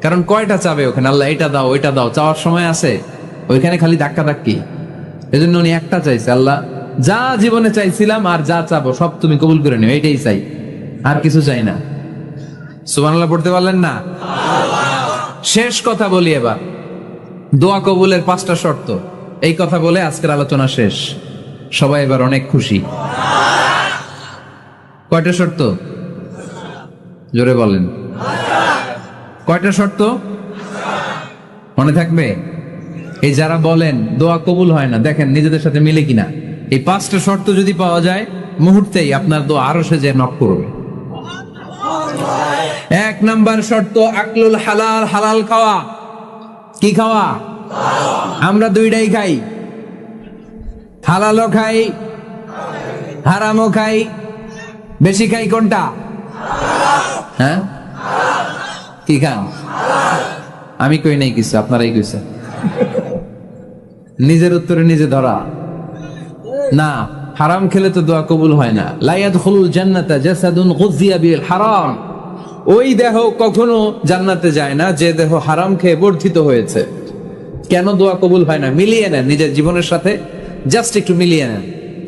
কারণ কয়টা চাবে ওখানে, আল্লাহ এটা দাও ওইটা দাও, চাওয়ার সময় আছে ওইখানে, খালি ধাক্কা ধাক্কি। এজন্য উনি একটা চাইছে, আল্লাহ যা জীবনে চাইছিলাম আর যা চাবো সব তুমি কবুল করে নিও, এইটাই চাই, আর কিছু চাই না। সুবহানাল্লাহ পড়তে পারলেন না? শেষ কথা বলি এবার, দোয়া কবুলের 5টা শর্ত। এই কথা বলে আজকের আলোচনা শেষ। সবাই এবার অনেক খুশি। কয়টা শর্ত? জোরে বলেন। কয়টা শর্ত মনে থাকবে? এই যারা বলেন দোয়া কবুল হয় না, দেখেন নিজেদের সাথে মিলে কিনা। এই 5টা শর্ত যদি পাওয়া যায়, মুহূর্তেই আপনার দোয়া আরো সে যে নক করবে। 1 নাম্বার শর্ত আকলুল হালাল, হালাল খাওয়া। কি খাওয়া? আমরা দুইটাই খাই, হালালও খাই হারামও খাই। বেশি খাই কোনটা? হ্যাঁ, কি খান? আমি কই নাই কিছু, আপনারাই কইছেন। নিজের উত্তরে নিজে ধরা না। হারাম খেলে তো দোয়া কবুল হয় না। লা ইয়াদখুলুল জান্নাতা জাসাদুন গুযিয়া বিল হারাম। ওই দেহ কখনো জান্নাতে যায় না যে দেহ হারাম খেয়ে বর্ধিত হয়েছে। কেন দোয়া কবুল হয় না? মিলিয়ে নেন নিজের জীবনের সাথে, জাস্ট একটু মিলিয়ে নেন,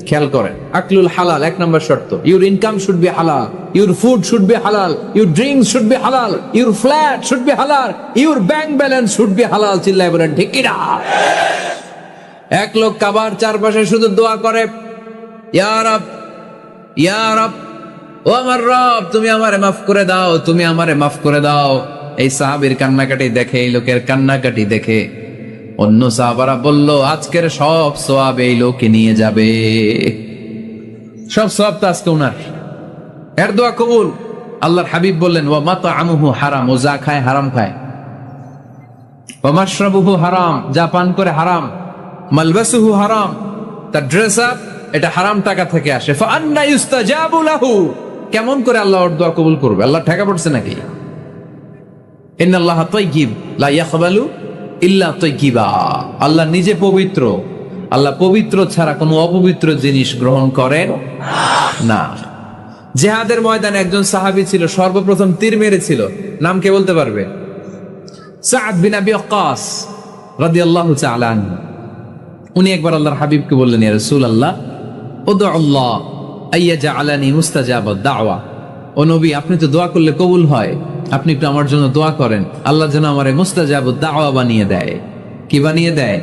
খেয়াল করেন। আকলুল হালাল 1 নম্বর শর্ত। ইউর ইনকাম শুড বি হালাল, ইউর ফুড শুড বি হালাল, ইউর ড্রিঙ্কস শুড বি হালাল, ইউর ফ্ল্যাট শুড বি হালাল, your bank balance should be হালাল। চিল্লায় বলেন ঠিক কি না? এক লোক কাবার চারপাশে শুধু দোয়া করে, ইয়া রব, ইয়া রব, ও আমার রব, তুমি আমারে মাফ করে দাও, তুমি আমারে মাফ করে দাও। এই সাহাবীর কান্নাকাটি দেখে, এই লোকের কান্নাকাটি দেখে অন্য সাহাবারা বলল, আজকের সব সওয়াব এই লোকে নিয়ে যাবে। সব সওয়াব তো আজকে উনার। এর দোয়া কবুল। আল্লাহর হাবিব বললেন, ওয়া মাতআমুহু হারাম, ও যা খায় হারাম খায়। ওয়া মাশরাবুহু হারাম, যা পান করে হারাম। মালবাসুহু হারাম, তার ড্রেস আপ এটা হারাম টাকা থেকে আসে। ফাআন্না ইউস্তাজাবু লাহু, কেমন করে আল্লাহ ওর দোয়া কবুল করবে? আল্লাহ ঠেকা পড়ছে নাকি? ইন্নাল্লাহা তাইয়্যিব লা ইয়াকবালু ইল্লা তাইয়্যিবা। আল্লাহ নিজে পবিত্র, আল্লাহ পবিত্র ছাড়া কোনো অপবিত্র জিনিস গ্রহণ করেন না। জিহাদের ময়দানে একজন সাহাবী ছিল, সর্বপ্রথম তীর মেরেছিল। নাম কে বলতে পারবে? সাদ বিন আবি ওয়াক্কাস রাদিয়াল্লাহু তাআলা আনহু। উনি একবার আল্লাহর হাবিবকে বললেন, ইয়া রাসূলুল্লাহ, উদউল্লাহ আইয়াজআলানি মুস্তাজাবাদ দাওয়া। ও নবী, আপনি তো দোয়া করলে কবুল হয়, আপনি একটু আমার জন্য দোয়া করেন, আল্লাহ যেন আমারে মুস্তাজাবুদ দাওয়া বানিয়ে দেয়। কি বানিয়ে দেয়?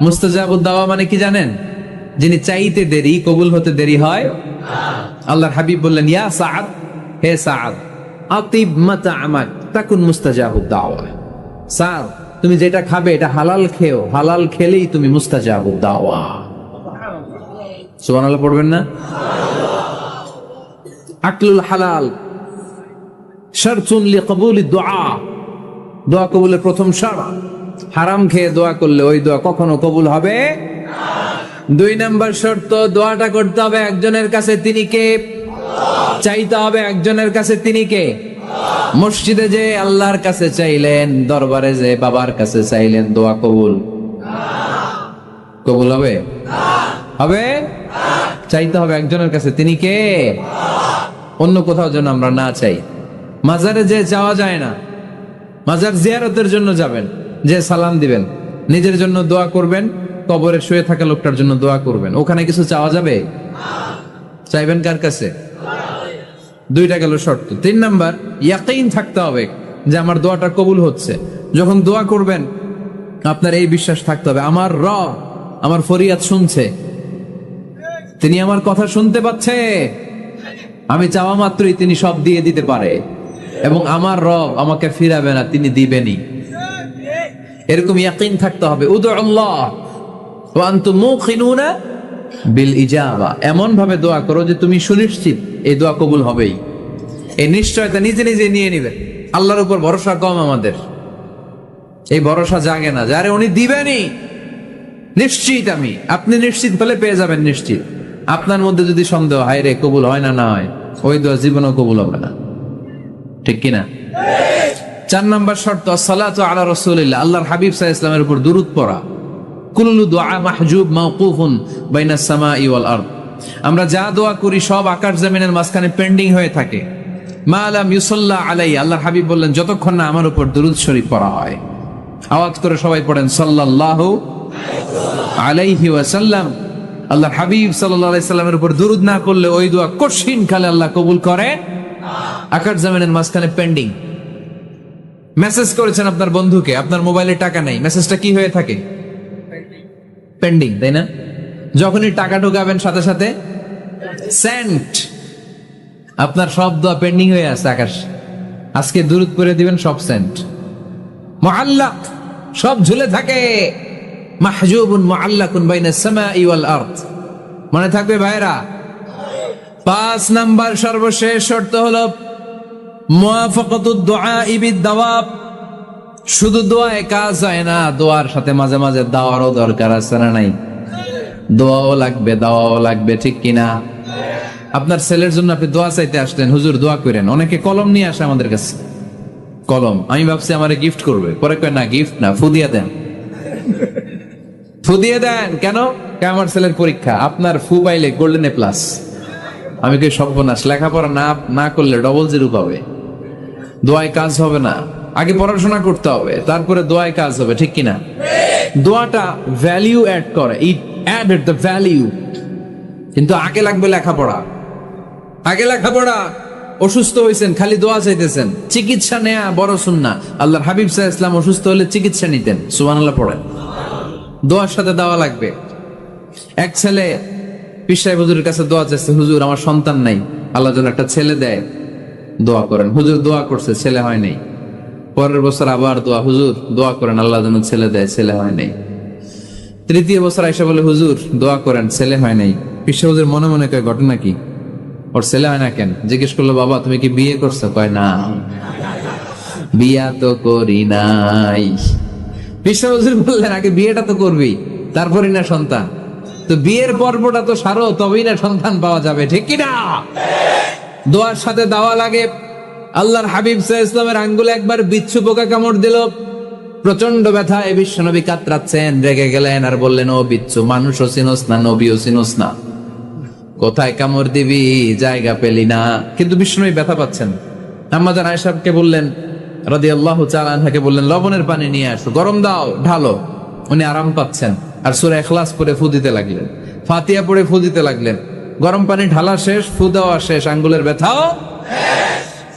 মুস্তাজাবুদ দাওয়া মানে কি জানেন? যিনি চাইতে দেরি, কবুল হতে দেরি হয়। আল্লাহর হাবিব বললেন, ইয়া সাআদ, হে সাআদ, আতিব মাতআমাক তাকুন মুস্তাজাবুদ দাওয়া। সাআদ, তুমি যেটা খাবে এটা হালাল খেও, হালাল খেলেই তুমি মুস্তাজাবুদ দাওয়া। সুবহানাল্লাহ পড়বেন না? আকলুল হালাল শারতুন লিকবুলিদ দুআ, দোয়া কবুলের প্রথম শর্ত। হারাম খেয়ে দোয়া করলে ওই দোয়া কখনো কবুল হবে না। 2 নম্বর শর্ত, দোয়াটা করতে হবে একজনের কাছে, তিনি কে? চাইতে হবে একজনের কাছে, তিনি কে? মসজিদে যে আল্লাহর কাছে চাইলেন, দরবারে যে বাবার কাছে চাইলেন, দোয়া কবুল কবুল হবে? হবে? চাইতে হবে একজনের কাছে, তিনি কে? অন্য কোথাও যেন আমরা না চাই। মাজারে যে যাওয়া যায় না, মাজার জিয়ারতের জন্য যাবেন, যে সালাম দিবেন, নিজের জন্য দোয়া করবেন, কবরে শুয়ে থাকা লোকটার জন্য দোয়া করবেন। ওখানে কিছু চাওয়া যাবে? চাইবেন কার কাছে? 2টা গেল শর্ত। 3 নাম্বার, ইয়াকিন থাকতে হবে যে আমার দোয়াটা কবুল হচ্ছে। যখন দোয়া করবেন আপনার এই বিশ্বাস থাকতে হবে, আমার রব আমার ফরিয়াদ শুনছে, তিনি আমার কথা শুনতে পাচ্ছে, আমি চাওয়া মাত্রই তিনি সব দিয়ে দিতে পারে, এবং আমার রব আমাকে ফিরাবে না, তিনি দিবেনই। এরকম ইয়াকিন থাকতে হবে। উদুল্লাহ ওয়া আনতুম মুকিনুনা বিল ইজাবা, এমন ভাবে দোয়া করো যে তুমি সুনিশ্চিত এই দোয়া কবুল হবেই। এই নিশ্চয়তা নিজে নিজে নিয়ে নিবেন। আল্লাহর উপর ভরসা কম আমাদের, এই ভরসা জাগে না যারে উনি দিবেনই, নিশ্চিত আমি। আপনি নিশ্চিত হলে পেয়ে যাবেন নিশ্চিত। আপনার মধ্যে যদি সন্দেহ, হায় রে কবুল হয় না, না হয়, ওই দোয়া জীবনেও কবুল হবে না। ঠিক কিনা? 4 নম্বর শর্ত, আসসালাতু আলা রাসূলিল্লাহ, আল্লাহর হাবিব সাল্লাল্লাহু আলাইহি ওয়াসাল্লামের উপর দুরূদ পড়া। কুল্লু দুআ মাহজুব মাওকুফুন বাইনাস সামাই ওয়াল আরদ। আমরা যা দোয়া করি সব আকাশ জমিনের মাঝখানে পেন্ডিং হয়ে থাকে। মা লাম ইউসাল্লা আলাইহি, আল্লাহর হাবিব বললেন যতক্ষণ না আমার উপর দুরূদ শরীফ পড়া হয়। আওয়াজ করে সবাই পড়েন সাল্লাল্লাহু আলাইহি ওয়াসাল্লাম। আল্লাহর হাবিব সাল্লাল্লাহু আলাইহি সাল্লামের উপর দুরূদ না করলে ওই দোয়া কঠিন কালে আল্লাহ কবুল করে। আকাশ জামিনের মাঝখানে পেন্ডিং। মেসেজ করেছেন আপনার বন্ধুকে, আপনার মোবাইলে টাকা নাই, মেসেজটা কি হয়ে থাকে? পেন্ডিং, তাই না? যখনই টাকা ঢোকাবেন সাথে সাথে সেন্ট। আপনার সব দোয়া পেন্ডিং হয়ে আছে আকাশ। আজকে দুরূদ পড়ে দিবেন, সব সেন্ট। মুআল্লাক, সব ঝুলে থাকে। মাহজুবুন মুআল্লাকুন বাইনাস সামাই ওয়াল আরদ। মনে থাকবে ভাইরা? 5 নাম্বার সর্বশেষ শর্ত হলো মুওয়াফাকাতুদ দুআই বিদ-দাওয়াব। শুধু দোয়ায় কাজ হয় না, দোয়ার সাথে মাঝে মাঝে দাওয়ারও দরকার আছে না নাই? দোয়াও লাগবে, দাওয়াও লাগবে, ঠিক কিনা? আপনার ছেলের জন্য আপনি দোয়া চাইতে আসলেন, হুজুর দোয়া করেন। অনেকে কলম নিয়ে আসে আমাদের কাছে, কলম। আমি ভাবছি আমারে গিফট করবে, পরে কয় না গিফট না, ফু দিয়ে দেন। ফু দিয়ে দেন কেন? আমার ছেলের পরীক্ষা, আপনার ফু পাইলে গোল্ডেন A+। আমি কই সর্বনাশ, লেখাপড়া না করলে ডবল 0 পাবে, দোয়ায় কাজ হবে না। আগে পড়াশোনা করতে হবে, তারপরে দোয়ায় কাজ হবে, ঠিক কিনা? দোয়াটা ভ্যালিউ অ্যাড করে, ইট অ্যাডেড দ্য ভ্যালিউ। কিন্তু আগে লাগবে লেখাপড়া, আগে লেখাপড়া। অসুস্থ হয়েছেন, খালি দোয়া চাইতেছেন। চিকিৎসা নেয়া বড় সুন্নাহ। আল্লাহর হাবিব সাল্লাল্লাহু আলাইহি ওয়াসাল্লাম অসুস্থ হলে চিকিৎসা নিতেন। সুবহানাল্লাহ পড়েন। দোয়ার সাথে দেওয়া লাগবে। এক ছেলে পীর সাহেব হুজুরের কাছে দোয়া চাইছে, হুজুর আমার সন্তান নাই, আল্লাহ যেন একটা ছেলে দেয়, দোয়া করেন। হুজুর দোয়া করছে, ছেলে হয় নাই। পরের বছর আবার দোয়া, হুজুর দোয়া করেন আল্লাহ যেন ছেলে দেয়, ছেলে হয় নাই। তৃতীয় বছর আইসা বলে, হুজুর দোয়া করেন, ছেলে হয় নাই। পীর সাহেব হুজুর মনে মনে কয় ঘটনা কি, ওর ছেলে হয় না কেন? জিজ্ঞেস করলো, বাবা তুমি কি বিয়ে করছো? কয় না, বিয়া তো করি নাই। পীর সাহেব হুজুর বললেন, আগে বিয়েটা তো করবি, তারপরই না সন্তান। তো বিয়ের পর্বটা তো সারো, তবেই না সন্তান পাওয়া যাবে, ঠিক কিনা? দোয়ার সাথে দেওয়া লাগে। আল্লাহর হাবিব সাল্লাল্লাহু আলাইহি ওয়াসাল্লামের আঙ্গুলে একবার বিচ্ছু পোকা কামড় দিল, প্রচন্ড ব্যথায় বিশ্বনবী কাতরাচ্ছেন, রেগে গেলেন আর বললেন, ও বিচ্ছু, মানুষও চিনোস না, নবীও চিনোস না, কোথায় কামড় দিবি, জায়গা পেলি না। কিন্তু বিশ্বনবী ব্যথা পাচ্ছেন। আম্মা জান আয়েশাকে বললেন রাদিয়াল্লাহু তাআলা আনহাকে বললেন, লবণের পানি নিয়ে আসো, গরম দাও, ঢালো। উনি আরাম পাচ্ছেন আর সূরা ইখলাস পড়ে ফু দিতে লাগলেন, ফাতিহা পড়ে ফু দিতে লাগলেন। গরম পানি ঢালা শেষ, ফু দেওয়া শেষ, আঙ্গুলের ব্যথাও।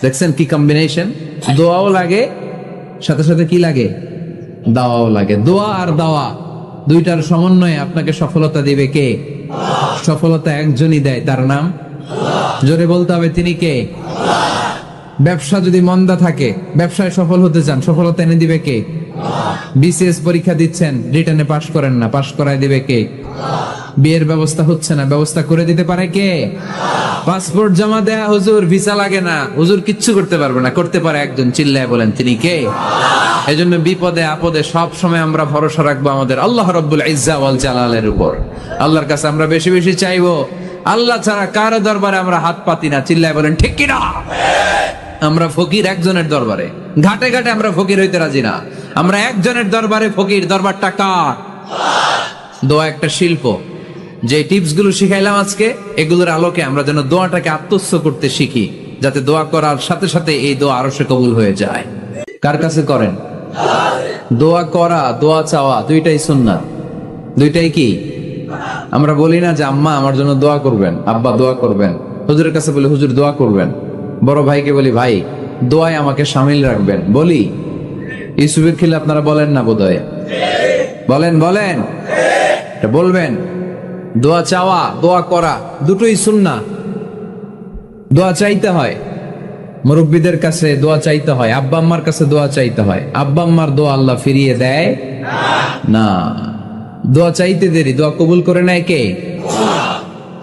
দেখছেন কি কম্বিনেশন? দোয়াও লাগে, সাথে সাথে কি লাগে? দাওয়াও লাগে। দোয়া আর দাওয়া দুইটার সমন্বয়ে আপনাকে সফলতা দিবে কে? সফলতা একজনই দেয়, তার নাম জোরে বলতে হবে, তিনি কে? ব্যবসা যদি মন্দা থাকে, ব্যবসায় সফল হতে চান, সফলতা এনে দিবে কে? বিসিএস পরীক্ষা দিচ্ছেন, রিটেনে পাশ করেন না, পাশ করায় দিবে কে? বিয়ের ব্যবস্থা হচ্ছে না, ব্যবস্থা করে দিতে পারে কে? পাসপোর্ট জমা দেয়া, হুজুর ভিসা লাগে না, হুজুর কিচ্ছু করতে পারবে না, করতে পারে একজন, চিল্লায় বলেন তিনি কে? এজন্য বিপদে আপদে সব সময় আমরা ভরসা রাখবো আমাদের আল্লাহ রাব্বুল ইজ্জা ওয়াল জালালের উপর। আল্লাহর কাছে আমরা বেশি বেশি চাইবো। আল্লাহ ছাড়া কারো দরবারে আমরা হাত পাতি না, চিল্লায় বলেন ঠিক কিনা? আমরা ফকির একজনের দরবারে, ঘাটে ঘাটে আমরা ফকির হইতে রাজি না, আমরা একজনের দরবারে ফকির। দরবারটা কার? দোয়া একটা শিল্প। যে টিপস গুলো শিখাইলাম আজকে, এগুলোর আলোকে আমরা যেন দোয়াটাকে আত্মস্থ করতে শিখি, যাতে দোয়া করার সাথে সাথে এই দোয়া আরো সে কবুল হয়ে যায়। কার কাছে করেন? দোয়া করা, দোয়া চাওয়া দুইটাই সুন্নাত। দুইটাই কি? আমরা বলি না যে আম্মা আমার জন্য দোয়া করবেন, আব্বা দোয়া করবেন। হুজুরের কাছে বলি হুজুর দোয়া করবেন। বড় ভাইকে বলি ভাই দোয়ায় আমাকে শামিল রাখবেন। বলি ইউসুফের খিলে আপনারা বলেন না বোধহয়? বলেন বলেন, এটা বলবেন। দোয়া চাওয়া, দোয়া করা দুটোই সুন্নাহ। দোয়া চাইতে হয়, মুরব্বীদের কাছে দোয়া চাইতে হয়, আব্বা আম্মার কাছে দোয়া চাইতে হয়। আব্বা আম্মার দোয়া আল্লাহ ফিরিয়ে দেয় না। দোয়া চাইতে দেরি, দোয়া কবুল করে নেয় কে?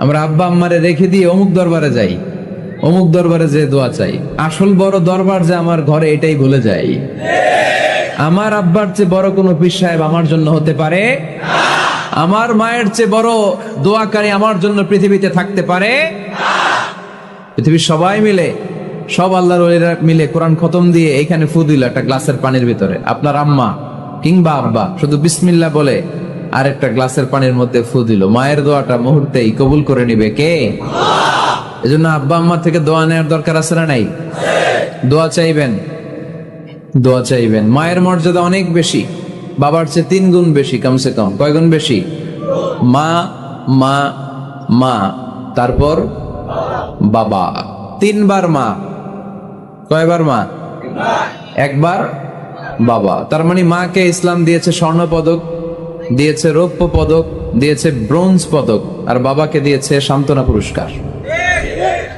আমরা আব্বা আম্মারে রেখে দিয়ে অমুক দরবারে যাই, অমুক দরবারে যে দোয়া চাই। আসল বড় দরবার যে আমার ঘরে, এটাই ভুলে যাই। আমার আব্বার চেয়ে বড় কোন পীর সাহেব আমার জন্য হতে পারে, আমার মায়ের চেয়ে বড় দোয়াকারী আমার জন্য পৃথিবীতে থাকতে পারে। পৃথিবীর সবাই মিলে, সব আল্লাহর ওলিরা মিলে কোরআন খতম দিয়ে এখানে ফু দিল একটা গ্লাসের পানির ভিতরে, আপনার আম্মা কিংবা আব্বা শুধু বিসমিল্লাহ বলে আরেকটা গ্লাসের পানির মধ্যে ফু দিল, মায়ের দোয়াটা মুহূর্তেই কবুল করে নিবে কে? এজন্য আব্বা আম্মা থেকে দোয়া নেওয়ার দরকার আছে না নাই? দোয়া চাইবেন, দোয়া চাইবেন। মায়ের মর্যাদা অনেক বেশি, বাবার চেয়ে 3 গুণ বেশি, কমসে কম। কয় গুণ বেশি? মা মা মা, তারপর বাবা। 3 বার মা। কয়বার মা? 1 বার বাবা। তার মানে মাকে ইসলাম দিয়েছে স্বর্ণ পদক, দিয়েছে রৌপ্য পদক, দিয়েছে ব্রোঞ্জ পদক, আর বাবাকে দিয়েছে সান্ত্বনা পুরস্কার।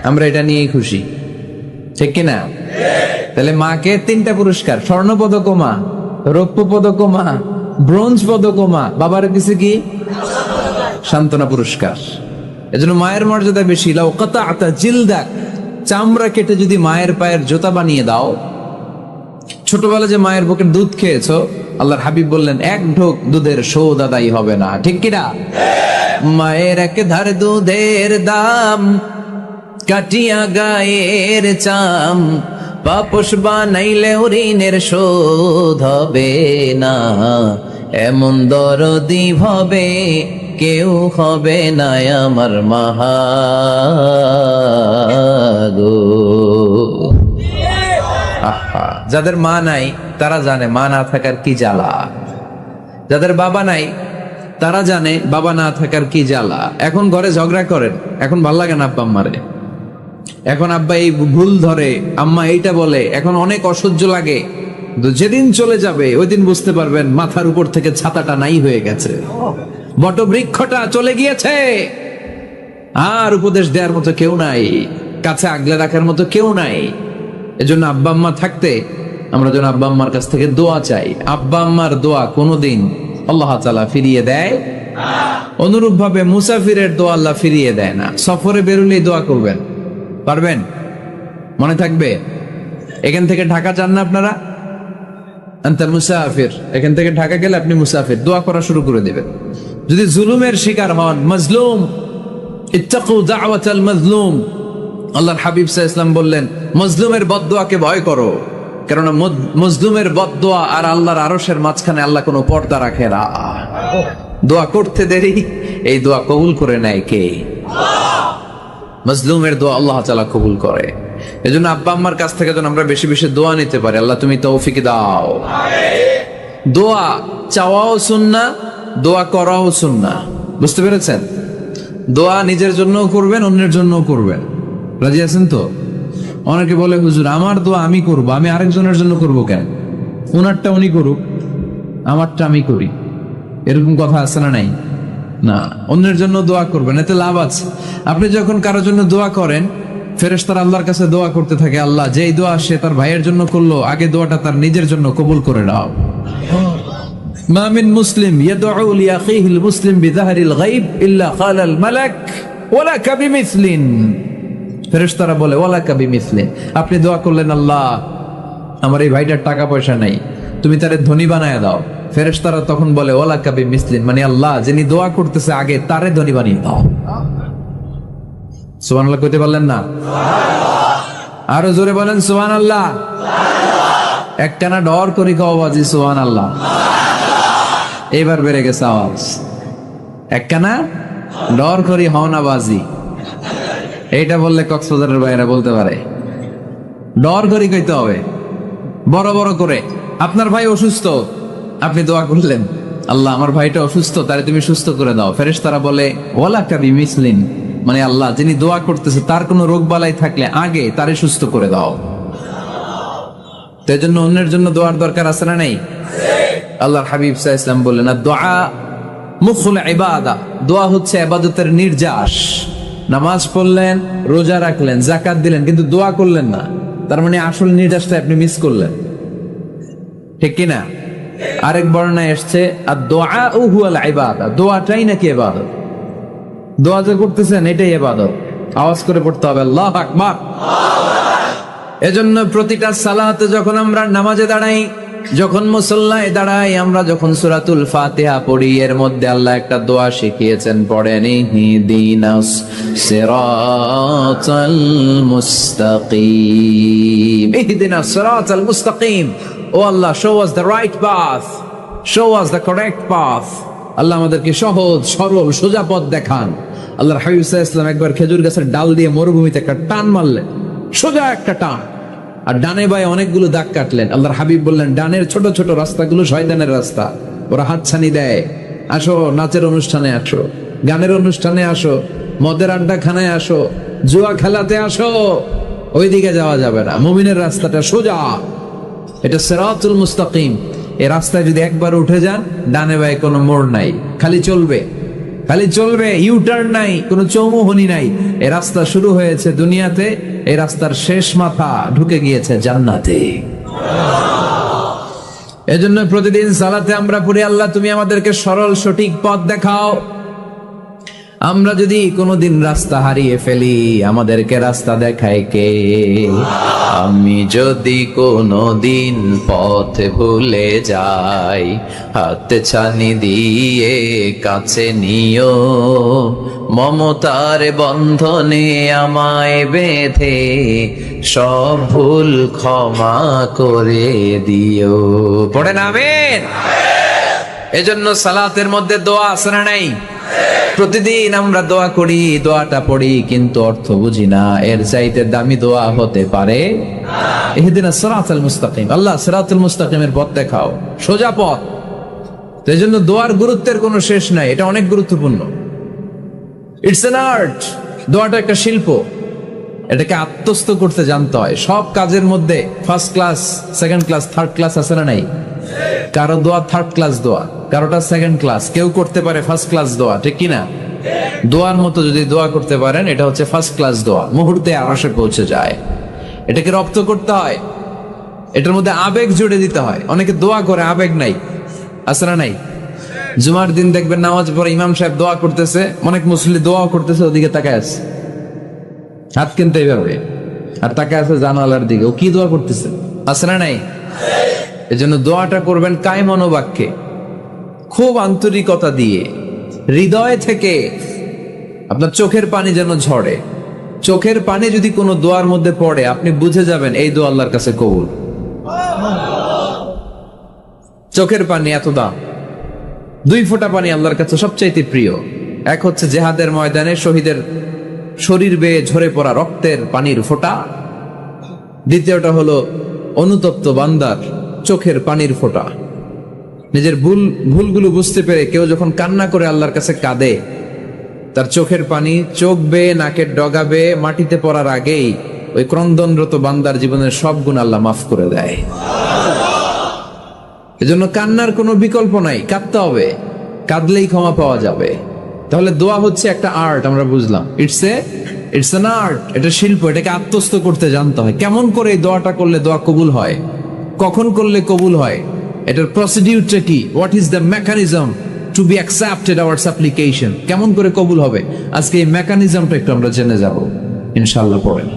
আমরা এটা নিয়েই খুশি, ঠিক কিনা? তাহলে মাকে 3টা পুরস্কার, স্বর্ণ পদকও মা, রৌপ্য পদকও মা, ব্রোঞ্জ পদকও মা, বাবার কিছু কি? সান্ত্বনা পুরস্কার। এজন্য মায়ের মর্যাদা বেশি। লাউ কাতাআতা জিলদাক, চামড়া কেটে যদি মায়ের পায়ের জুতা বানিয়ে দাও। ছোটবেলা যে মায়ের বুকের দুধ খেয়েছো, আল্লাহর হাবিব বললেন 1 ঢোক দুধের শোধ আদায় হবে না, ঠিক কিনা? মায়ের 1 ধার দুধের দাম, কাটিয়া গায়ের চাম, পাপোশ বানাইলে ঋণের শোধ হবে না। এমন দরদি হবে কেউ হবে না আমার মাহাগো। যাদের মা নাই তারা জানে মা না থাকার কি জ্বালা, যাদের বাবা নাই তারা জানে বাবা না থাকার কি জ্বালা। এখন ঘরে ঝগড়া করেন, এখন ভাল লাগে না আব্বা আম্মারে, এখন আব্বা এই ভুল ধরে, আম্মা এইটা বলে, এখন অনেক অসহ্য লাগে। যেদিন চলে যাবে ওই দিন বুঝতে পারবেন মাথার উপর থেকে ছাতাটা নাই হয়ে গেছে, বটবৃক্ষটা চলে গিয়েছে, আর উপদেশ দেওয়ার মতো কেউ নাই, কাছে আগলে রাখার মতো কেউ নাই। এজন্য আব্বা আম্মা থাকতে আমরা যেন আব্বা আম্মার কাছ থেকে দোয়া চাই। আব্বা আম্মার দোয়া কোনোদিন আল্লাহ তাআলা ফিরিয়ে দেয়? অনুরূপ ভাবে মুসাফিরের দোয়া আল্লাহ ফিরিয়ে দেয় না। সফরে বেরোলেই দোয়া করবেন, পারবেন? মনে থাকবে? এখান থেকে ঢাকা যান না আপনারা? আনতা মুসাফির, এখান থেকে ঢাকা গেলে আপনি মুসাফির, দোয়া করা শুরু করে দিবেন। যদি জুলুমের শিকার হন, মাজলুম, ইত্তাকু দাওয়াতাল মাজলুম, আল্লাহর হাবিব সাল্লাল্লাহু আলাইহি ওয়াসাল্লাম বললেন মাজলুমের বদদোয়াকে ভয় করো, কারণ মাজলুমের বদদোয়া আর আল্লাহর আরশের মাঝখানে আল্লাহ কোনো পর্দা রাখে না। দোয়া করতে দেরি, এই দোয়া কবুল করে নেয় কে? মাজলুমের দোয়া আল্লাহ তাআলা কবুল করে। এজন্য আব্বা আম্মার কাছ থেকে যেন আমরা বেশি বেশি দোয়া নিতে পারি। আল্লাহ তুমি তৌফিক দাও। দোয়া চাওয়াও সুন্নাহ, দোয়া করাও সুন্নাহ। বুঝতে পেরেছেন? দোয়া নিজের জন্যও করবেন, অন্যের জন্যও করবেন। রাজি আছেন তো? অনেকে বলে হুজুর আমার দোয়া আমি করব, আমি আরেকজনের জন্য করব কেন? ওনারটা উনি করুক, আমারটা আমি করি, এরকম কথা আছে না নাই? না, অন্যের জন্য দোয়া করবেন, এতে লাভ আছে। আপনি যখন কারোর জন্য দোয়া করেন, ফেরেশতারা আল্লাহর কাছে দোয়া করতে থাকে, আল্লাহ যেই দোয়া সে তার ভাইয়ের জন্য করলো, আগে দোয়াটা তার নিজের জন্য কবুল করে নাও। মা মিন মুসলিম ইয়াদউ লিআখিহিল মুসলিম বিযাহরিল গায়ব ইল্লা ক্বালাল মালাক ওয়ালাকা বিমিসলিন। ফেরেশতারা বলে ওয়ালাকা বিমিসলিন, আপনি দোয়া করলেন আল্লাহ আমার এই ভাইটার টাকা পয়সা নাই, তুমি তারে ধনী বানায় দাও। ফেরেশতারা তখন বলে ওয়ালাকা বিমিসলিন, মানে আল্লাহ যিনি দোয়া করতেছে আগে তারে ধনী বানিয়ে দাও। সুবহানাল্লাহ কইতে পারলেন না? আরো জোরে বলেন সুবহানাল্লাহ। একটানা ডর করি খাও বাজি সুবহানাল্লাহ। এবার বেড়ে গেছে আওয়াজ। একটানা ডর করি হও না বাজি, এইটা বললে কক্সবাজারের বাইরে বলতে পারে। ডর করি কইতে হবে বড় বড় করে। আপনার ভাই অসুস্থ, আপনি দোয়া করলেন আল্লাহ আমার ভাইটা অসুস্থ, তারে তুমি সুস্থ করে দাও। ফেরেশতারা বলে ওয়ালাকা বিমিসলিন, মানে আল্লাহ যিনি দোয়া করতেছে তার কোনো রোগ বালাই থাকলে আগে তারে সুস্থ করে দাও। তাই জন্য অন্যের জন্য দোয়ার দরকার আছে না নাই? আল্লাহর হাবিব সাল্লাল্লাহু আলাইহি ওয়াসাল্লাম বললেন দোয়া মুখুল ইবাদা, দোয়া হচ্ছে ইবাদতের নির্যাস। নামাজ পড়লেন, রোজা রাখলেন, যাকাত দিলেন, কিন্তু দোয়া করলেন না, তার মানে আসল নির্যাসটা আপনি মিস করলেন, ঠিক কিনা? আরেক বর্ণনায় এসেছে আদ-দুআউ হুয়াল ইবাদা, দোয়াটাই নাকি ইবাদত। দোয়া যে করতেছেন এটাই ইবাদত। আওয়াজ করে পড়তে হবে আল্লাহু আকবার। এজন্য প্রতিটা সালাতে যখন আমরা নামাজে দাঁড়াই, যখন মুসল্লায় দাঁড়াই, আমরা যখন সূরাতুল ফাতিহা পড়ি, এর মধ্যে আল্লাহ একটা দোয়া শিখিয়েছেন, পড়েন ইহদিনাস সিরাতাল মুস্তাকিম। ইহদিনাস সিরাতাল মুস্তাকিম, ও আল্লাহ show us the right path, show us the correct path। আল্লাহ আমাদেরকে সহজ সরল সোজা পথ দেখান। আল্লাহর হাবিব সাল্লাল্লাহু আলাইহি ওয়াসাল্লাম একবার খেজুর গাছের ডাল দিয়ে মরুভূমিতে একটা টান মারলেন, সোজা একটা টান, আর ডানে বায়ে অনেকগুলো দাগ কাটলেন। আল্লাহর হাবিব বললেন, ডানের ছোট ছোট রাস্তাগুলো শয়তানের রাস্তা, ওরা হাতছানি দেয়। আসো নাচের অনুষ্ঠানে আসো, গানের অনুষ্ঠানে আসো, মদের আড্ডাখানায় আসো, জুয়া খেলাতে আসো, ওইদিকে যাওয়া যাবে না। মুমিনের রাস্তাটা সোজা, এটা সিরাতুল মুস্তাকিম। এই রাস্তায় যদি একবার উঠে যান, ডানে বায়ে কোনো মোড় নাই, খালি চলবে, খালি চলবে, ইউটার্ন নাই, কোনো চৌমুহনী নাই। এই রাস্তা শুরু হয়েছে দুনিয়াতে, এই রাস্তার শেষ মাথা ঢুকে গিয়েছে জান্নাতে। এজন্য প্রতিদিন সালাতে আমরা পড়ি, আল্লাহ তুমি আমাদেরকে সরল সঠিক পথ দেখাও। আমরা যদি কোনোদিন রাস্তা হারিয়ে ফেলি, আমাদেরকে রাস্তা দেখায় কে? আমি যদি কোনোদিন পথ ভুলে যাই, হাতে ছানি দিয়ে কাছে নিও, মমতার বন্ধনে আমায় বেঁধে সব ভুল ক্ষমা করে দিও। পড়েন আমিন। এজন্য সালাতের মধ্যে দোয়া আছে না নাই? প্রতিদিন আমরা দোয়া করি, দোয়াটা পড়ি, কিন্তু অর্থ বুঝি না। এর চাইতে দামি দোয়া হতে পারে ইহদিনাস সিরাতাল মুস্তাকিম, আল্লাহ সিরাতুল মুস্তাকিমের পথ দেখাও, সোজা পথ। তো এই জন্য দোয়ার গুরুত্বের কোনো শেষ নাই, এটা অনেক গুরুত্বপূর্ণ। It's an art. দোয়াটা একটা শিল্প, এটাকে আত্মস্থ করতে জানতে হয়। সব কাজের মধ্যে first class, second class, third class আছে না নাই? কারো দোয়া থার্ড ক্লাস দোয়া, কারোটা সেকেন্ড ক্লাস, কেউ করতে পারে ফার্স্ট ক্লাস দোয়া, ঠিক কিনা? দোয়ার মতো যদি দোয়া করতে পারেন, এটা হচ্ছে ফার্স্ট ক্লাস দোয়া, মুহূর্তে আরশে পৌঁছে যায়। এটাকে রপ্ত করতে হয়, এটার মধ্যে আবেগ জুড়ে দিতে হয়। অনেকে দোয়া করে আবেগ নাই, আছে না নাই? জুমার দিন দেখবেন নামাজ পড়ে ইমাম সাহেব দোয়া করতেছে, অনেক মুসল্লি দোয়াও করতেছে, ওদিকে তাকায় আছে, হাত কিনতে এইভাবে, আর তাকায় আছে জানালার দিকে, ও কি দোয়া করতেছে, আছে না নাই? এজন্য দোয়াটা করবেন কায় মনোবাক্যে, খুব আন্তরিকতা দিয়ে, হৃদয় থেকে। আপনার চোখের পানি যেন ঝরে। চোখের পানি যদি কোনো দোয়ার মধ্যে পড়ে, আপনি বুঝে যাবেন এই দোয়া আল্লাহর কাছে কবুল। চোখের পানি এত দাম। 2 ফোঁটা পানি আল্লাহর কাছে সবচাইতে প্রিয়। এক হচ্ছে জিহাদের ময়দানে শহীদের শরীর বেয়ে ঝরে পড়া রক্তের পানির ফোঁটা, দ্বিতীয়টা হলো অনুতপ্ত বান্দার চোখের পানির ফোঁটা। নিজের ভুলগুলো বুঝতে পেরে কেউ যখন কান্না করে আল্লাহর কাছে কাঁদে, তার চোখের পানি চোখ বেয়ে নাকের ডগা বেয়ে মাটিতে পড়ার আগেই ওই ক্রন্দনরত বান্দার জীবনের সব গুণ আল্লাহ মাফ করে দেয়। এজন্য কান্নার কোনো বিকল্প নাই, কাঁদতে হবে, কাঁদলেই ক্ষমা পাওয়া যাবে। তাহলে দোয়া হচ্ছে একটা আর্ট, আমরা বুঝলাম। ইটস অ্যান আর্ট, এটা শিল্প, এটাকে আত্মস্থ করতে জানতে হয়। কেমন করে এই দোয়াটা করলে দোয়া কবুল হয়, কখন করলে কবুল হয়, এটার প্রসিডিউরটা কি, what is the mechanism two be accepted hour সাপ্লিকেশন, কেমন করে কবুল হবে, আজকে এই মেকানিজমটা একটু আমরা জেনে যাব ইনশাআল্লাহ। পড়েন,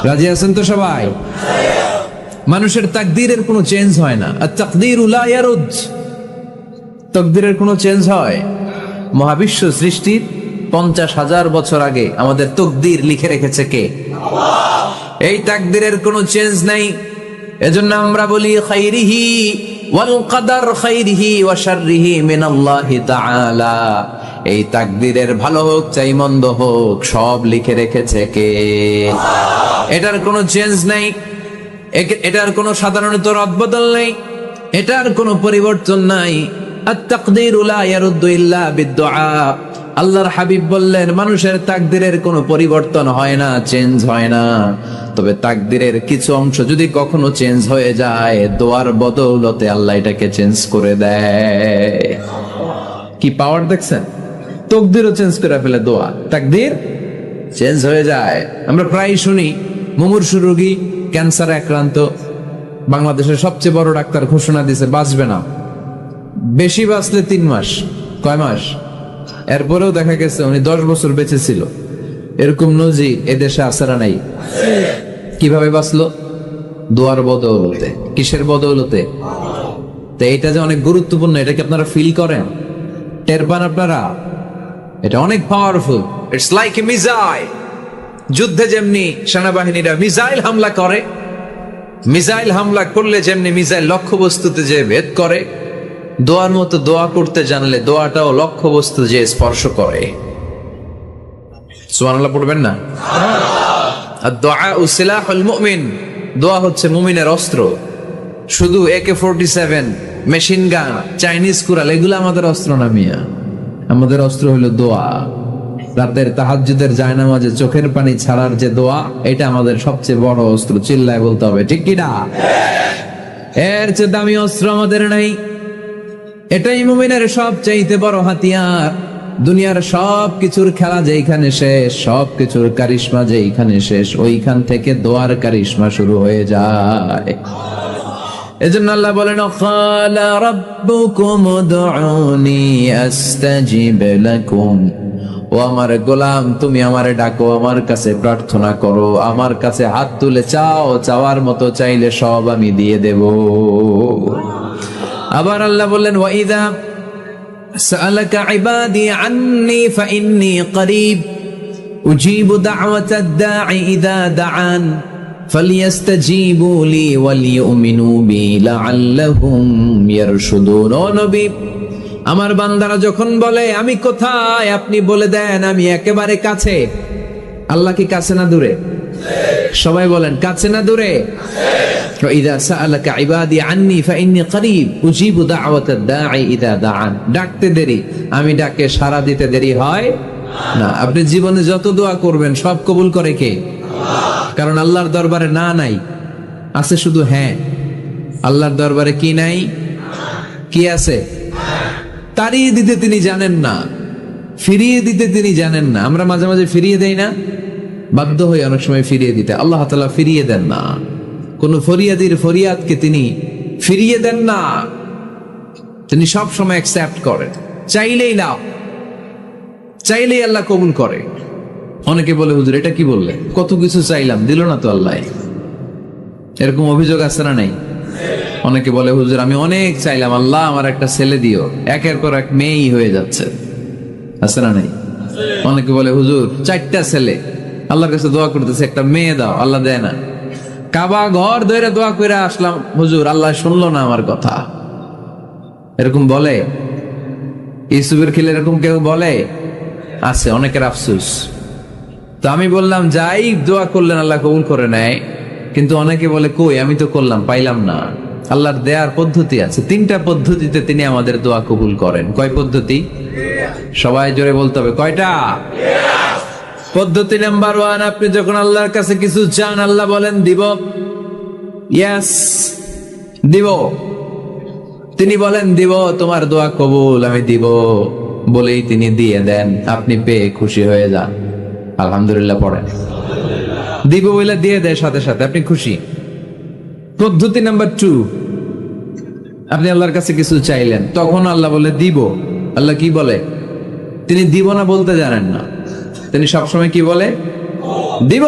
রাজি আছেন তো সবাই? মানুষের তাকদীরের কোনো চেঞ্জ হয় না। আর তাকদীরু লা ইয়ারুদ, তাকদীরের কোনো চেঞ্জ হয়? মহাবিশ্ব সৃষ্টির 50,000 বছর আগে আমাদের তাকদীর লিখে রেখেছে কে? আল্লাহ। এই তাকদীরের কোনো চেঞ্জ নাই। এজন্য আমরা বলি খাইরিহি ওয়াল কদর, খাইরিহি ওয়া শাররিহি মিনাল্লাহি তাআলা। এই তাকদীরের ভালো হোক চাই মন্দ হোক, সব লিখে রেখেছে কে? আল্লাহ। এটার কোনো চেঞ্জ নাই, এটার কোনো সাধারণত রদবদল নেই, এটার কোনো পরিবর্তন নাই। আত-তাকদীরু লা ইয়ারুদ্দু ইল্লা বিদ-দুআ। আল্লাহর হাবিব বললেন, মানুষের তাকদীরের কোনো পরিবর্তন হয় না, চেঞ্জ হয় না। তবে তাকদীরের কিছু অংশ যদি কখনো চেঞ্জ হয়ে যায়, দোয়ার বদৌলতে আল্লাহ এটাকে চেঞ্জ করে দেয়। কি পাওয়ার দেখছেন? তাকদীরও চেঞ্জ করে ফেলে দোয়া, তাকদীর চেঞ্জ হয়ে যায়। আমরা প্রায় শুনি মুমূর্ষু রোগী, ক্যান্সারে আক্রান্ত, বাংলাদেশের সবচেয়ে বড় ডাক্তার ঘোষণা দিয়েছে বাঁচবে না, বেশি বাঁচলে 3 মাস। কয় মাস? এরপরেও দেখা গেছে উনি 10 বছর বেঁচে ছিল। এরকম নজির এদেশে আছে না নাই? কিভাবে বাঁচলো? দোয়ার বদৌলতে। কিসের বদৌলতে? তো এটা যে অনেক গুরুত্বপূর্ণ, এটা কি আপনারা ফিল করেন, টের পান আপনারা? এটা অনেক powerful. It's like a missile. যুদ্ধে যেমনি সেনাবাহিনীরা মিসাইল হামলা করে, মিসাইল হামলা করলে যেমনি মিসাইল লক্ষ্যবস্তুতে যে ভেদ করে, দোয়ার মতো দোয়া করতে জানলে দোয়াটাও লক্ষ্যবস্তু যে স্পর্শ করে। সুবহানাল্লাহ পড়বেন না? আদ-দুআউ সিলাহুল মুমিন, দোয়া হচ্ছে মুমিনের অস্ত্র। শুধু AK-47, machine gun, Chinese Corel এগুলো আমাদের অস্ত্র না মিয়া। আমাদের অস্ত্র হলো দোয়া। রাতের তাহাজ্জুদের জায়নামাজে চোখের পানি ছাড়ার যে দোয়া, এটা আমাদের সবচেয়ে বড় অস্ত্র। চিল্লায় বলতে হবে, ঠিক কি না? এর চেয়ে দামি অস্ত্র আমাদের নাই। এটাই মুমিনের সবচাইতে বড় হাতিয়ার। দুনিয়ার সব কিছুর খেলা যেইখানে শেষ, সব কিছুর কারিশমা যেইখানে শেষ, ওইখান থেকে দোয়ার কারিশমা শুরু হয়ে যায়। এজন্য আল্লাহ বলেন, ক্বালা রাব্বুকুম উদউনি আস্তাজিব লাকুম। ও আমার গোলাম, তুমি আমারে ডাকো, আমার কাছে প্রার্থনা করো, আমার কাছে হাত তুলে চাও, চাওয়ার মতো চাইলে সব আমি দিয়ে দেব। আবার আল্লাহ বললেন, ওয়া ইযা সাআলাকা ইবাদি আন্নী ফাইন্নী করিব উজিবু দাওয়াতাদ দাঈ ইযা দাআন ফালইস্তাজিবু লি ওয়ালিউমিনু বি লাআল্লাহুম ইয়ারশুদুন। ও নবী, আমার বান্দারা যখন বলে আমি কোথায়, আপনি বলে দেন আমি একেবারে কাছে। আল্লাহ কি কাছে না দূরে? সবাই বলেন, কাছে না দূরে? ইযা সাআলাকা ইবাদি আন্নী ফাইন্নী করিব উজিবু দাওয়াতাদ দাঈ ইযা দাআন। ডাকতে দেরি, আমি ডাকে সাড়া দিতে দেরি হয় না। আপনি জীবনে যত দোয়া করবেন সব কবুল করে কে? কারণ আল্লাহর দরবারে না নাই, আছে শুধু হ্যাঁ। আল্লাহর দরবারে কি নাই? কি আছে? তাড়িয়ে দিতে তিনি জানেন না, ফিরিয়ে দিতে তিনি জানেন না। আমরা মাঝে মাঝে ফিরিয়ে দেই না, বাধ্য হই অনেক সময় ফিরিয়ে দিতে। আল্লাহ তাআলা ফিরিয়ে দেন না। কোন ফরিয়াদির ফরিয়াদকে তিনি ফিরিয়ে দেন না, তিনি সব সময় অ্যাকসেপ্ট করেন। চাইলেই লাভ, চাইলেই আল্লাহ কবুল করে। অনেকে বলে, হুজুর এটা কি বললে, কত কিছু চাইলাম দিল না তো আল্লাহ। এরকম অভিযোগ আছে না নাই? অনেকে বলে, হুজুর আমি অনেক চাইলাম, আল্লাহ আমার একটা ছেলে দিও, একের পর এক মেয়েই হয়ে যাচ্ছে। আছে না নাই? অনেকে বলে, হুজুর 4টা ছেলে, আল্লাহর কাছে দোয়া করতেছে একটা মেয়ে দাও, আল্লাহ দেয় না। কাবা ঘর ধরে দোয়া করে আসলাম, হুজুর আল্লাহ শুনলো না আমার কথা। এরকম বলে? ইউসুফের খিলে এরকম কেউ বলে? আছে, অনেকের আফসোস। তো আমি বললাম, যাই দোয়া করলেন আল্লাহ কবুল করে নেয়, কিন্তু অনেকে বলে কই আমি তো করলাম পাইলাম না। আল্লাহর দেয়ার পদ্ধতি আছে, 3টা পদ্ধতিতে তিনি আমাদের দোয়া কবুল করেন। কয় পদ্ধতি? সবাই জোরে বলতে হবে, কয়টা? পদ্ধতি নাম্বার 1, আপনি যখন আল্লাহর কাছে কিছু চান আল্লাহ বলেন দিব, ইয়েস দিব। তিনি বলেন দিব, তোমার দোয়া কবুল, আমি দিব বলেই তিনি দিয়ে দেন। আপনি পেয়ে খুশি হয়ে যান, আলহামদুলিল্লাহ পড়েন। দিব বলে দিয়ে দেয় সাথে সাথে, আপনি খুশি। পদ্ধতি নাম্বার 2, আপনি আল্লাহর কাছে কিছু চাইলেন, তখন আল্লাহ বলে দিব। আল্লাহ কি বলে? তিনি দিব না বলতে জানেন না, তিনি সবসময় কি বলে? দিব।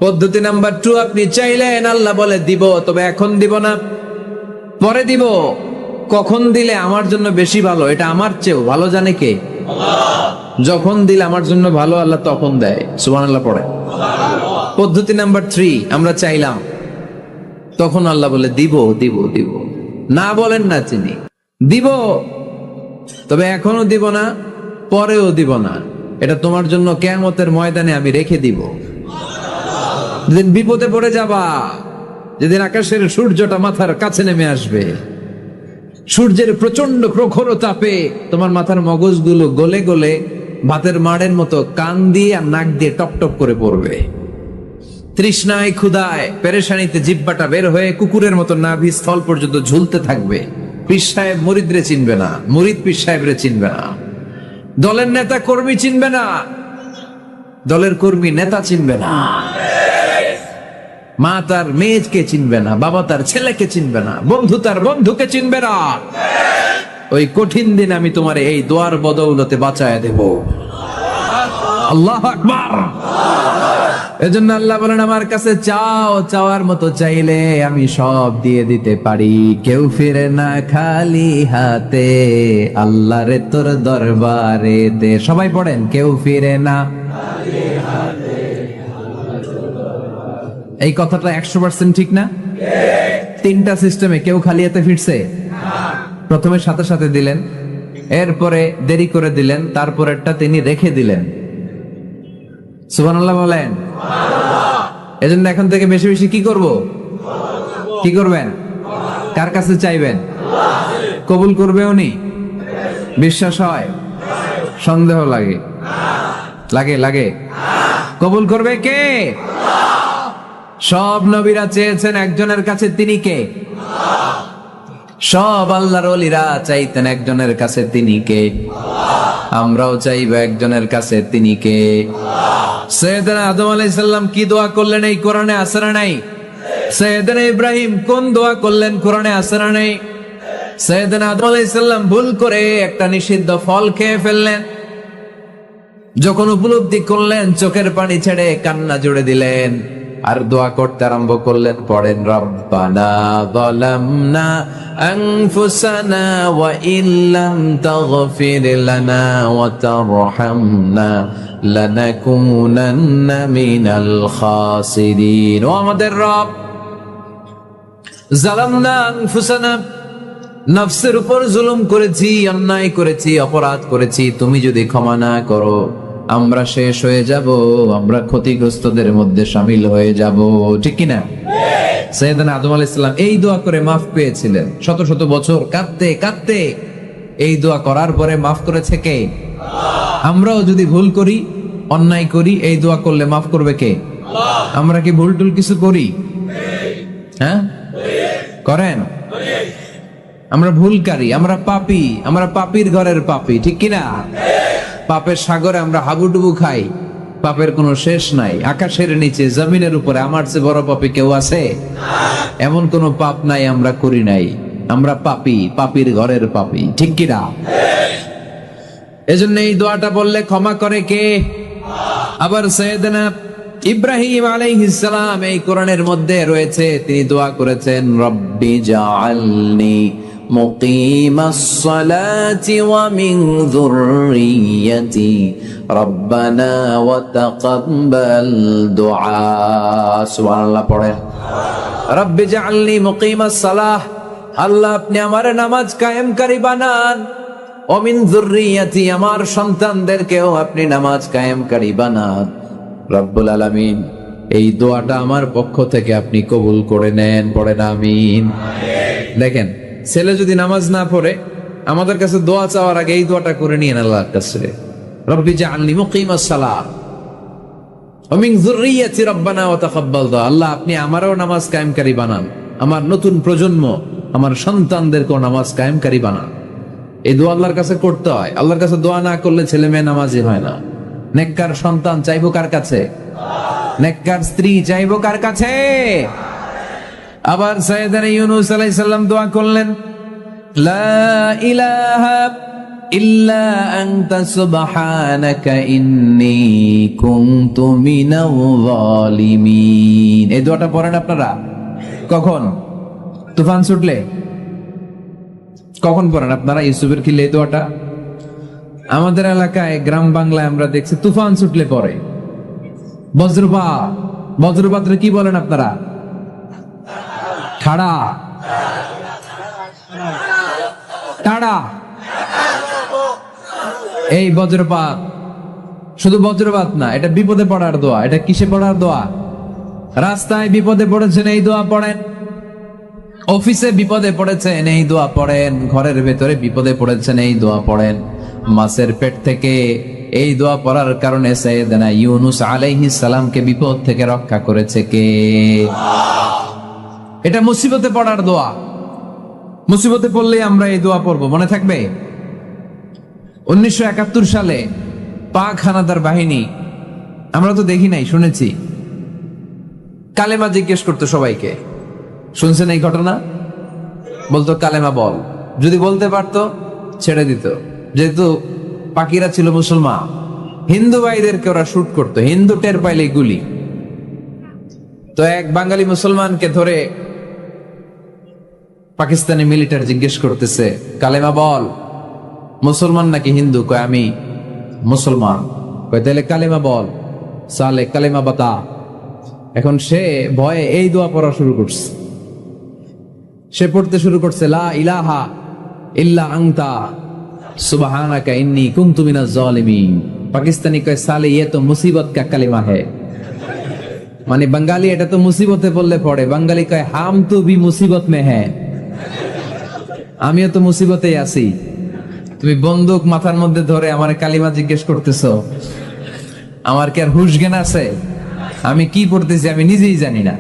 পদ্ধতি নাম্বার 2, আপনি চাইলেন, আল্লাহ বলে দিব, তবে এখন দিব না, পরে দিব। কখন দিলে আমার জন্য বেশি ভালো, এটা আমার চেয়েও ভালো জানে কে? যখন দিলে আমার জন্য ভালো আল্লাহ তখন দেয়। সুবহানাল্লাহ পড়ে। পদ্ধতি নাম্বার 3, আমরা চাইলাম, তখন আল্লাহ বলে দিব দিব দিব। না বলেন না তিনি, দিব, তবে এখনো দিব না, পরেও দিব না। এটা তোমার জন্য কিয়ামতের ময়দানে আমি রেখে দিব। যেদিন বিপদে পড়ে যাবা, যেদিন আকাশের সূর্যটা মাথার কাছে নেমে আসবে, সূর্যের প্রচন্ড প্রখর তাপে তোমার মাথার মগজগুলো গলে গলে ভাতের মাড়ের মতো কান দিয়ে আর নাক দিয়ে টপ টপ করে পড়বে। তৃষ্ণায় ক্ষুধায় পেরেশানিতে জিহ্বাটা বের হয়ে কুকুরের মতো নাভি স্থল পর্যন্ত ঝুলতে থাকবে। পীর সাহেব মুরিদরে চিনবে না, মুরিদ পীর সাহেবরে চিনবে না, দলের নেতা কর্মী চিনবে না, দলের কর্মী নেতা চিনবে না, মা তার মেয়েকে চিনবে না, বাবা তার ছেলেকে চিনবে না, বন্ধু তার বন্ধুকে চিনবে না। ওই কঠিন দিন আমি তোমার এই দোয়ার বদৌলতে বাঁচায় দেব। আল্লাহু আকবার। এজন্য আল্লাহ বলেন, আমার কাছে চাও, চাওয়ার মতো চাইলে আমি সব দিয়ে দিতে পারি। কেউ ফিরে না খালি হাতে, আল্লাহরে তোর দরবারে দে। সবাই পড়েন, কেউ ফিরে না খালি হাতে। এই কথাটা 100% ঠিক না? 3টা সিস্টেমে কেউ খালি হাতে ফিরছে? প্রথমে সাথে সাথে দিলেন, এরপরে দেরি করে দিলেন, তারপরেরটা তিনি রেখে দিলেন। সুবহানাল্লাহ বলেন। এজন্য এখন থেকে বেশি বেশি কি করব? কি করবেন? কার কাছে চাইবেন? কবুল করবে উনি? বিশ্বাস হয়? সন্দেহ লাগে? লাগে লাগে? কবুল করবে কে? সব নবীরা চেয়েছেন একজনের কাছে, তিনি কে? সব আল্লাহর ওলিরা চাইতেন একজনের কাছে, তিনি কে? আমরাও চাইব একজনের কাছে, তিনি কে? সাইয়েদনা আদম আলাইহিস সালাম কি দোয়া করলেন এই কোরআনে আছে না নাই? সাইয়েদনা ইব্রাহিম কোন দোয়া করলেন কোরআনে আছে না নাই? সাইয়েদনা আদম আলাইহিস সালাম ভুল করে একটা নিষিদ্ধ ফল খেয়ে ফেললেন, যখন উপলব্ধি করলেন চোখের পানি ছেড়ে কান্না জুড়ে দিলেন আর দোয়া করতে আরম্ভ করলেন। পড়েন, রব্বানা যালামনা আনফুসানা ওয়া ইল্লাম তাগফির লানা ওয়া তারহামনা লানাকুনান্না মিনাল খাসিরিন। ও আমাদের রব, যালামনা আনফুসানা, নফসের উপর জুলুম করেছি, অন্যায় করেছি, অপরাধ করেছি, তুমি যদি ক্ষমা না করো আমরা শেষ হয়ে যাব, আমরা ক্ষতিগ্রস্তদের মধ্যে শামিল হয়ে যাব। ঠিক কিনা? সাইয়েদনা আদম আলাইহিস সালাম এই দোয়া করে মাফ পেয়েছিলেন। শত শত বছর কাঁদতে কাঁদতে এই দোয়া করার পরে মাফ করেছে কে? আমরাও যদি ভুল করি, অন্যায় করি, এই দোয়া করলে মাফ করবে কে? আমরা কি ভুল টুল কিছু করি? হ্যাঁ, করেন? আমরা ভুলকারী, আমরা পাপী, আমরা পাপীর ঘরের পাপী। ঠিক কিনা? পাপের সাগরে আমরা হাবুডুবু খাই, পাপের কোনো শেষ নাই। আকাশের নিচে, জমিনের উপরে আমার চেয়ে বড় পাপী কেউ আছে? এমন কোনো পাপ নাই আমরা করি নাই। আমরা পাপী, পাপীর ঘরের পাপী। ঠিক কিনা? এজন্য এই দোয়াটা বললে ক্ষমা করে কে? আবার সাইয়েদনা ইব্রাহিম আলাইহিস সালাম এই কোরআনের মধ্যে রয়েছে, তিনি দোয়া করেছেন, রব্বি জাআলনি মুকিমাস সালাতি ওয়া মিন যুররিয়্যাতি রব্বানা ওয়া তাকাব্বাল দুআ। সুবহানাল্লাহ পড়েন, রব্বি জাআলনি মুকিমাস সালাহ, আল্লাহ আপনি আমার নামাজ কায়েমকারী বানান, ওয়া মিন যুররিয়্যাতি, আমার সন্তানদেরকেও আপনি নামাজ কায়েমকারী বানান। রব্বুল আলামিন এই দোয়াটা আমার পক্ষ থেকে আপনি কবুল করে নেন। পড়েন আমিন। দেখেন, ছেলে যদি নামাজ না পড়ে আমাদের কাছে দোয়া চাওয়ার আগে এই দোয়াটা করে নিয়েন আল্লাহর কাছে, রব্বি জাআলনি মুকিমাস সালাহ ওয়া মিন যুররিয়্যাতি রব্বানা ওয়া তাকাব্বাল দুআ। আল্লাহ আপনি আমারও নামাজ কায়েমকারী বানান, আমার নতুন প্রজন্ম, আমার সন্তানদেরকেও নামাজ কায়েমকারী বানান। এই দোয়া আল্লাহর কাছে করতে হয়। আল্লাহর কাছে দোয়া না করলে ছেলে মেয়ে নামাজি হয় না। নেককার সন্তান চাইবো কার কাছে? নেককার স্ত্রী চাইবো কার কাছে? আবার সাইয়েদনা ইউনূস আলাইহিস সালাম দোয়া করলেন, লা ইলাহা ইল্লা আনতা সুবহানাকা ইন্নী কুনতু মিনাল যালিমিন। এই দোয়াটা পড়েন আপনারা কখন? তুফান ছুটলে? কখন পড়েন আপনারা ইউসুফের খিলে এই দোয়াটা? আমাদের এলাকায় গ্রাম বাংলায় আমরা দেখছি তুফান ছুটলে পরে। বজ্রপাত, বজ্রপাতরে কি বলেন আপনারা? ঠাড়া, টাড়া। এই বজ্রপাত শুধু বজ্রপাত না, এটা বিপদে পড়ার দোয়া। এটা কিসে পড়ার দোয়া? রাস্তায় বিপদে পড়েছেন এই দোয়া পড়েন, অফিসে বিপদে পড়েছেন এই দোয়া পড়েন, ঘরের ভেতরে বিপদে পড়েছেন এই দোয়া পড়েন। মাছের পেট থেকে এই দোয়া পড়ার কারণে সাইয়েদনা ইউনূস আলাইহিস সালামকে বিপদ থেকে রক্ষা করেছে কে? এটা মুসিবতে পড়ার দোয়া। মুসিবতে পড়লে আমরা এই দোয়া পড়বো, মনে থাকবে? 1971 সালে পাক হানাদার বাহিনী, আমরা তো দেখি নাই, শুনেছি, কালেমা জিজ্ঞেস করতো সবাইকে। শুনছেন এই ঘটনা? বলতো কালেমা বল, যদি বলতে পারতো ছেড়ে দিত। যেহেতু পাকিরা ছিল মুসলমান, হিন্দু ভাইদেরকে ওরা শুট করতো, হিন্দু টের পাইলে গুলি। তো এক বাঙালি মুসলমানকে ধরে পাকিস্তানি মিলিটারি জিজ্ঞেস করতেছে, কালেমা বল। মুসলমান নাকি হিন্দু? কয় আমি মুসলমান। কয় তাহলে কালেমা বল। সালে কালেমা বাতা। এখন সে ভয়ে এই দোয়া পড়া শুরু করছে। সে পড়তে শুরু করছে, লা ইলাহা ইল্লা আনতা সুবহানাকা ইন্নী কুনতু মিনাজ জালিমিন। পাকিস্তানি কয় সালে ইয়ে তো মুসিবত কা কালিমা হে, মানে বাঙালি এটা তো মুসিবতে পড়লে পড়ে, বাঙালি কয় হাম তো ভি মুসিবত মে হ্যাঁ, আমিও তো মুসিবতেই আছি। তুমি বন্দুক মাথার মধ্যে ধরে আমার কালিমা জিজ্ঞেস করতেছো, আমার কি আর হুশ জ্ঞান আছে? আমি কি পড়তেছি আমি নিজেই জানি না।